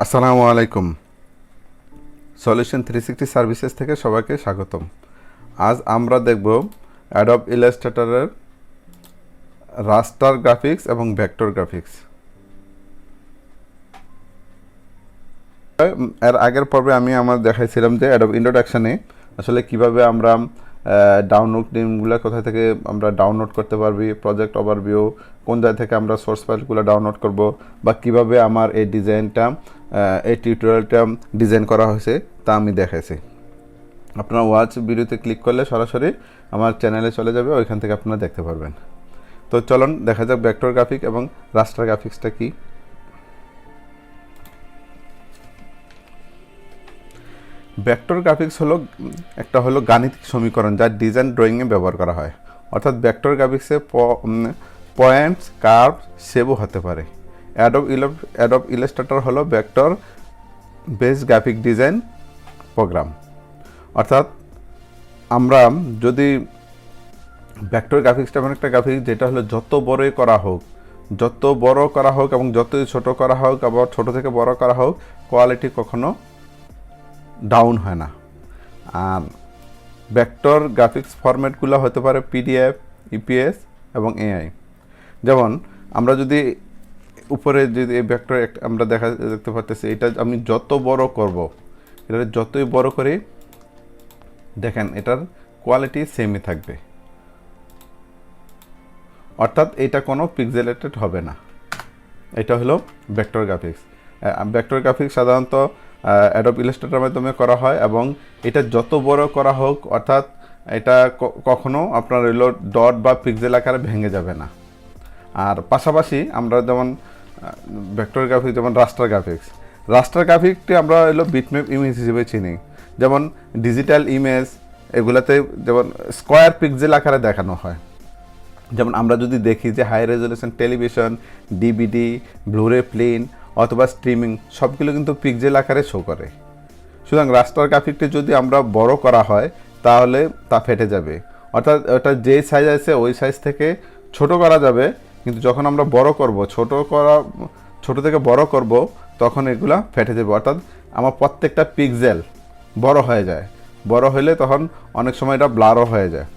আসসালামু আলাইকুম। Solution 360 services থেকে সবাইকে স্বাগতম। আজ আমরা দেখব অ্যাডব ইলাস্ট্রেটরের রাস্টার গ্রাফিক্স এবং ভেক্টর গ্রাফিক্স। এর আগের পর্বে আমি দেখাইছিলাম যে অ্যাডব ইন্ট্রোডাকশনে আসলে কিভাবে আমরা ডাউনলোড লিঙ্কগুলো কোথা থেকে আমরা ডাউনলোড করতে পারবি, প্রজেক্ট ওভারভিউ, কোন জায়গা থেকে আমরা সোর্স ফাইলগুলো ডাউনলোড করব, বা কিভাবে আমার এই ডিজাইনটা এই টিউটোরিয়ালটা ডিজাইন করা হয়েছে তা আমি দেখাইছি। আপনারা ওয়াচ ভিডিওতে ক্লিক করলে সরাসরি আমার চ্যানেলে চলে যাবে, ওইখান থেকে আপনারা দেখতে পারবেন। তো চলুন দেখা যাক ভেক্টর গ্রাফিক এবং রাস্টার গ্রাফিক্সটা কি। ভেক্টর গ্রাফিক্স হলো গাণিতিক সমীকরণ যা ডিজাইন ড্রয়িংয়ে ব্যবহার করা হয়। অর্থাৎ ভেক্টর গ্রাফিক্সে পয়েন্টস, কার্ভ, শেপও হতে পারে। অ্যাডব ইলাস্ট্রেটর হলো vector base graphic design program. অর্থাৎ আমরা যদি ভেক্টর গ্রাফিক্সটা এমন একটা গ্রাফিক্স যেটা হলো যত বড়ই করা হোক এবং যতই ছোট করা হোক, আবার ছোট থেকে বড় করা হোক, কোয়ালিটি কখনো ডাউন হয় না। আর ভেক্টর গ্রাফিক্স ফরম্যাটগুলো হতে পারে পিডিএফ, ইপিএস এবং এআই। যেমন আমরা যদি উপরে যদি এই ভেক্টর আমরা দেখতে পাচ্ছি, এটা আমি যত বড় করব, এটা যতই বড় করি দেখেন এটার কোয়ালিটি সেমই থাকবে। অর্থাৎ এটা কোনো পিক্সেলেটেড হবে না। এটা হলো ভেক্টর গ্রাফিক্স। ভেক্টর গ্রাফিক্স সাধারণত অ্যাডব ইলাস্ট্রেটরের মাধ্যমে করা হয়, এবং এটা যত বড় করা হোক, অর্থাৎ এটা কখনো আপনার হলো ডট বা পিক্সেল আকারে ভেঙে যাবে না। আর পাশাপাশি আমরা যেমন ভেক্টর গ্রাফিক্স, যেমন রাস্টার গ্রাফিকটি আমরা হলো বিটম্যাপ ইমেজ হিসেবে চিনি। যেমন ডিজিটাল ইমেজ এগুলাতে যেমন স্কোয়ার পিক্সেল আকারে দেখানো হয়। যেমন আমরা যদি দেখি যে high resolution television, DVD, blu ray প্লেন অথবা স্ট্রিমিং সবগুলো কিন্তু পিক্সেল আকারে শো করে। সুতরাং রাস্টার গ্রাফিকটি যদি আমরা বড় করা হয় তাহলে তা ফেটে যাবে। অর্থাৎ ওটা যে সাইজ আছে ওই সাইজ থেকে ছোট করা যাবে, কিন্তু যখন আমরা বড় করব, ছোট থেকে বড় করব, তখন এগুলা ফেটে যাবে। অর্থাৎ আমার প্রত্যেকটা পিক্সেল বড় হয়ে যায়। বড় হলে তখন অনেক সময় এটা ব্লারও হয়ে যায়।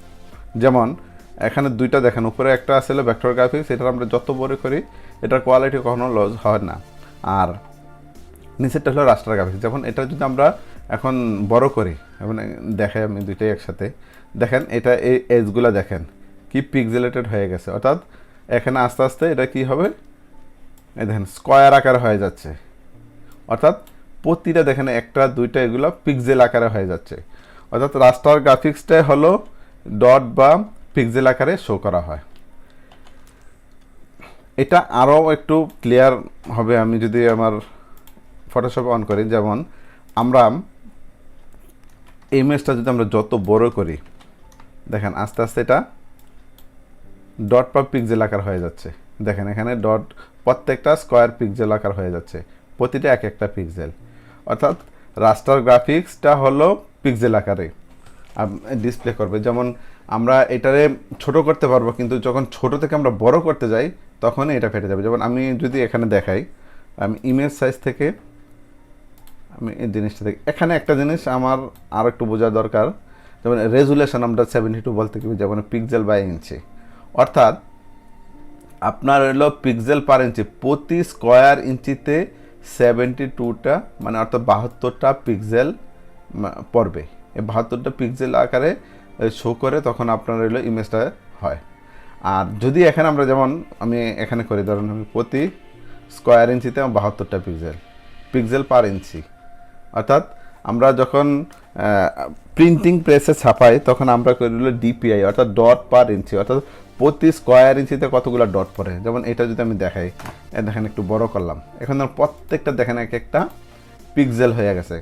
যেমন এখানে দুইটা দেখেন, উপরে একটা আসলে ভেক্টর গ্রাফিক্স, এটা আমরা যত বড় করি এটার কোয়ালিটি কখনো লস হয় না। আর নিচেরটা হলো রাস্টার গ্রাফিক্স। যেমন এটা যদি আমরা এখন বড় করি, এবং দেখাই আমি দুইটাই একসাথে, দেখেন এটা এই এজগুলো দেখেন কি পিক্সেলেটেড হয়ে গেছে। অর্থাৎ এখানে আস্তে আস্তে এটা কি হবে, এই দেখেন স্কোয়ার আকারে হয়ে যাচ্ছে। অর্থাৎ প্রতিটা দেখেন একটা দুইটা এগুলো পিক্সেল আকারে হয়ে যাচ্ছে। অর্থাৎ রাস্টার গ্রাফিক্সটাই হলো ডট বা পিক্সেল আকারে শো করা হয়। এটা আরও একটু ক্লিয়ার হবে আমি যদি আমার ফটোশপ অন করি। যেমন আমরা ইমেজটা যদি আমরা যত বড় করি, দেখেন আস্তে আস্তে এটা ডট বা পিক্সেল আকার হয়ে যাচ্ছে। দেখেন এখানে ডট, প্রত্যেকটা স্কোয়ার পিক্সেল আকার হয়ে যাচ্ছে, প্রতিটা এক একটা পিক্সেল। অর্থাৎ রাস্টার গ্রাফিক্সটা হলো পিক্সেল আকারে ডিসপ্লে করবে। যেমন আমরা এটারে ছোট করতে পারবো, কিন্তু যখন ছোট থেকে আমরা বড় করতে যাই তখনই এটা ফেটে যাবে। যেমন আমি যদি এখানে দেখাই, আমি ইমেজ সাইজ থেকে আমি এই জিনিসটা দেখি, এখানে একটা জিনিস আমার আর একটু বোঝা দরকার। যেমন রেজুলেশন আমরা 72 বলতে কি, যেমন পিক্সেল বাই ইঞ্চি। অর্থাৎ আপনার হলো পিক্সেল পার ইঞ্চি, প্রতি স্কোয়ার ইঞ্চিতে 72টা, মানে অর্থাৎ 72টা পিক্সেল পড়বে। এই 72টা পিক্সেল আকারে শো করে তখন আপনার হলো ইমেজটা হয়। আর যদি এখানে আমরা যেমন আমি এখানে করি, ধরুন আমি প্রতি স্কোয়ার ইঞ্চিতে 72টা পিক্সেল পার ইঞ্চি। অর্থাৎ আমরা যখন প্রিন্টিং প্রেসে ছাপাই তখন আমরা করি হলো ডিপিআই, অর্থাৎ ডট পার ইঞ্চি। অর্থাৎ প্রতি স্কোয়ার ইঞ্চিতে কতগুলো ডট পড়ে। যেমন এটা যদি আমি দেখাই, দেখেন একটু বড় করলাম, এখন প্রত্যেকটা দেখেন এক একটা পিক্সেল হয়ে গেছে।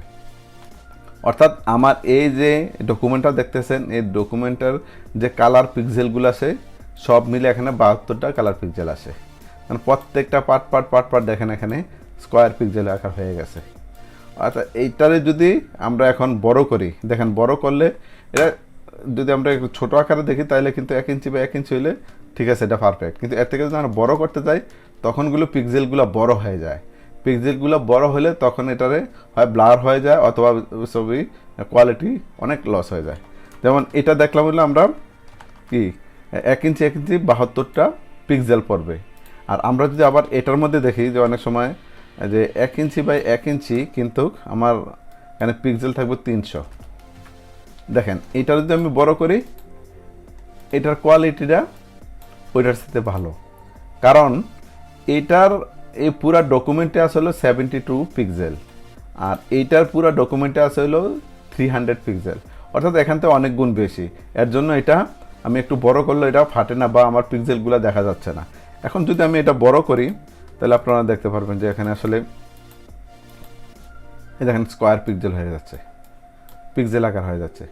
অর্থাৎ আমার এই যে ডকুমেন্টটা দেখতেছেন, এই ডকুমেন্টের যে কালার পিক্সেলগুলো আছে সব মিলে এখানে 72টা কালার পিক্সেল আসে। মানে প্রত্যেকটা পার্ট দেখেন এখানে স্কোয়ার পিক্সেল আকার হয়ে গেছে। অর্থাৎ এইটারে যদি আমরা এখন বড় করি, দেখেন বড় করলে এটা যদি আমরা একটু ছোটো আকারে দেখি তাহলে কিন্তু 1 ইঞ্চি বা 1 ইঞ্চি হলে ঠিক আছে, এটা পারফেক্ট। কিন্তু এর থেকে যদি আমরা বড় করতে যাই তখনগুলো পিক্সেলগুলো বড় হয়ে যায়। পিক্সেলগুলো বড় হলে তখন এটারে হয় ব্লার হয়ে যায় অথবা ছবি কোয়ালিটি অনেক লস হয়ে যায়। যেমন এটা দেখলাম হলো আমরা কি 1 ইঞ্চি 1 ইঞ্চি 72টা পিক্সেল পড়বে। আর আমরা যদি আবার এটার মধ্যে দেখি যে অনেক সময় যে 1 ইঞ্চি বাই 1 ইঞ্চি কিন্তু আমার এখানে পিক্সেল থাকবে 300। দেখেন এটা যদি আমি বড় করি এটার কোয়ালিটিটা ওইটার সাথে ভালো, কারণ এটার এই পুরা ডকুমেন্টে আসলে 72 পিক্সেল আর এইটার পুরা ডকুমেন্টে আছে হলো 300 পিক্সেল, অর্থাৎ এখান থেকে অনেক গুণ বেশি। এর জন্য এটা আমি একটু বড় করলে এটা ফাটে না বা আমার পিক্সেলগুলো দেখা যাচ্ছে না। এখন যদি আমি এটা বড় করি তাহলে আপনারা দেখতে পারবেন যে এখানে আসলে এই দেখেন স্কোয়ার পিক্সেল হয়ে যাচ্ছে, পিক্সেল আকার হয়ে যাচ্ছে।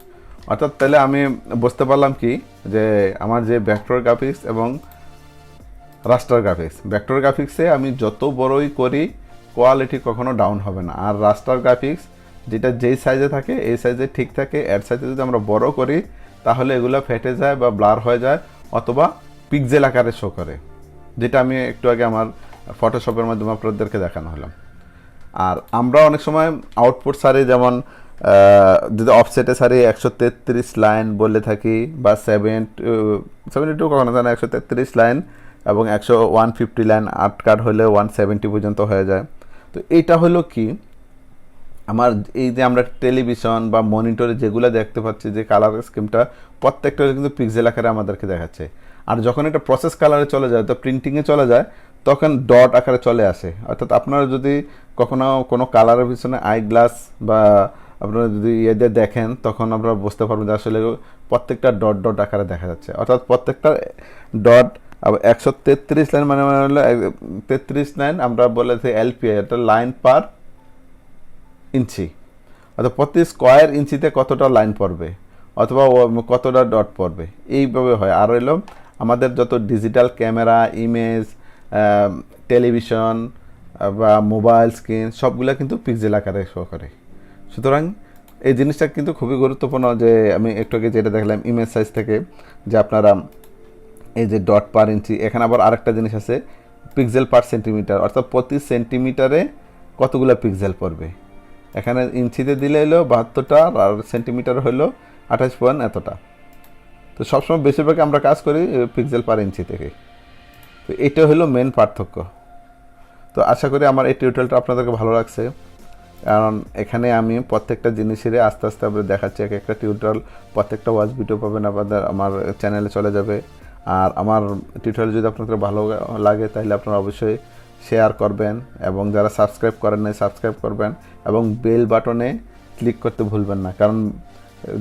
অর্থাৎ তাহলে আমি বুঝতে পারলাম কি যে আমার যে ভেক্টর গ্রাফিক্স এবং রাস্টার গ্রাফিক্স, ভেক্টর গ্রাফিক্সে আমি যত বড়ই করি কোয়ালিটি কখনো ডাউন হবে না, আর রাস্টার গ্রাফিক্স যেটা যেই সাইজে থাকে এই সাইজে ঠিক থাকে। এর সাইজে যদি আমরা বড় করি তাহলে এগুলো ফেটে যায় বা ব্লার হয়ে যায় অথবা পিক্সেল আকারে শো করে, যেটা আমি একটু আগে আমার ফটোশপের মাধ্যমে আপনাদেরকে দেখানো হলাম। আর আমরা অনেক সময় আউটপুট সারি যেমন যদি অফসেটে সারি 133 লাইন বলে থাকি বা 72 কখনো জানা 133 লাইন এবং 150 লাইন, 8 কাট হলে 170 পর্যন্ত হয়ে যায়। তো এইটা হলো কি আমার এই যে আমরা টেলিভিশন বা মনিটরে যেগুলো দেখতে পাচ্ছি যে কালার স্কিমটা প্রত্যেকটা কিন্তু পিক্সেল আকারে আমাদেরকে দেখাচ্ছে। আর যখন এটা প্রসেস কালারে চলে যায় তো প্রিন্টিংয়ে চলে যায় তখন ডট আকারে চলে আসে। অর্থাৎ আপনারা যদি কখনো কোনো কালারের পিছনে আই গ্লাস বা আপনারা যদি ইয়ে দিয়ে দেখেন তখন আপনারা বুঝতে পারবেন যে আসলে প্রত্যেকটা ডট ডট আকারে দেখা যাচ্ছে। অর্থাৎ প্রত্যেকটা ডট 133 লাইন মানে হলো 33 লাইন আমরা বলেছি এলপিআই, এটা লাইন পার ইঞ্চি, অর্থাৎ প্রতি স্কোয়ার ইঞ্চিতে কতটা লাইন পড়বে অথবা কতটা ডট পড়বে এইভাবে হয়। আর হইল আমাদের যত ডিজিটাল ক্যামেরা, ইমেজ, টেলিভিশন বা মোবাইল স্ক্রিন সবগুলো কিন্তু পিক্সেল আকারে শো করে। সুতরাং এই জিনিসটা কিন্তু খুবই গুরুত্বপূর্ণ যে আমি একটু আগে যেটা দেখলাম ইমেজ সাইজ থেকে যে আপনারা এই যে ডট পার ইঞ্চি, এখানে আবার আরেকটা জিনিস আছে পিক্সেল পার সেন্টিমিটার, অর্থাৎ প্রতি সেন্টিমিটারে কতগুলো পিক্সেল পড়বে। এখানে ইঞ্চিতে দিলে হলো 72টা আর সেন্টিমিটার হলো 28 পয়েন্ট এতটা। তো সবসময় বেশিরভাগ আমরা কাজ করি পিক্সেল পার ইঞ্চি থেকে। তো এটা হলো মেন পার্থক্য। তো আশা করি আমার এই টিউটোরিয়ালটা আপনাদেরকে ভালো লাগছে, কারণ এখানে আমি প্রত্যেকটা জিনিসের আস্তে আস্তে আমরা দেখাচ্ছি এক একটা টিউটোরিয়াল। প্রত্যেকটা ওয়াচ ভিডিও পাবেন আপনাদের আমার চ্যানেলে চলে যাবে। আর আমার টিউটোরিয়াল যদি আপনাদের ভালো লাগে তাহলে আপনারা অবশ্যই শেয়ার করবেন এবং যারা সাবস্ক্রাইব করেন নাই সাবস্ক্রাইব করবেন এবং বেল বাটনে ক্লিক করতে ভুলবেন না, কারণ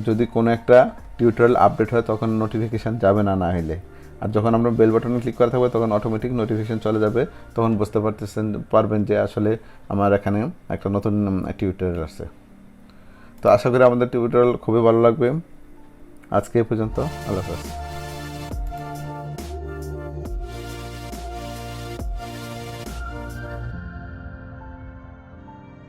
যদি কোনো একটা টিউটোরিয়াল আপডেট হয় তখন নোটিফিকেশান যাবে না না হলে। আর যখন আমরা বেল বাটনে ক্লিক করে থাকবো তখন অটোমেটিক নোটিফিকেশান চলে যাবে, তখন বুঝতে পারবেন যে আসলে আমার এখানে একটা নতুন টিউটোরিয়াল আসছে। তো আশা করি আমাদের টিউটোরিয়াল খুবই ভালো লাগবে। আজকে এই পর্যন্ত, আল্লাহ হাফেজ।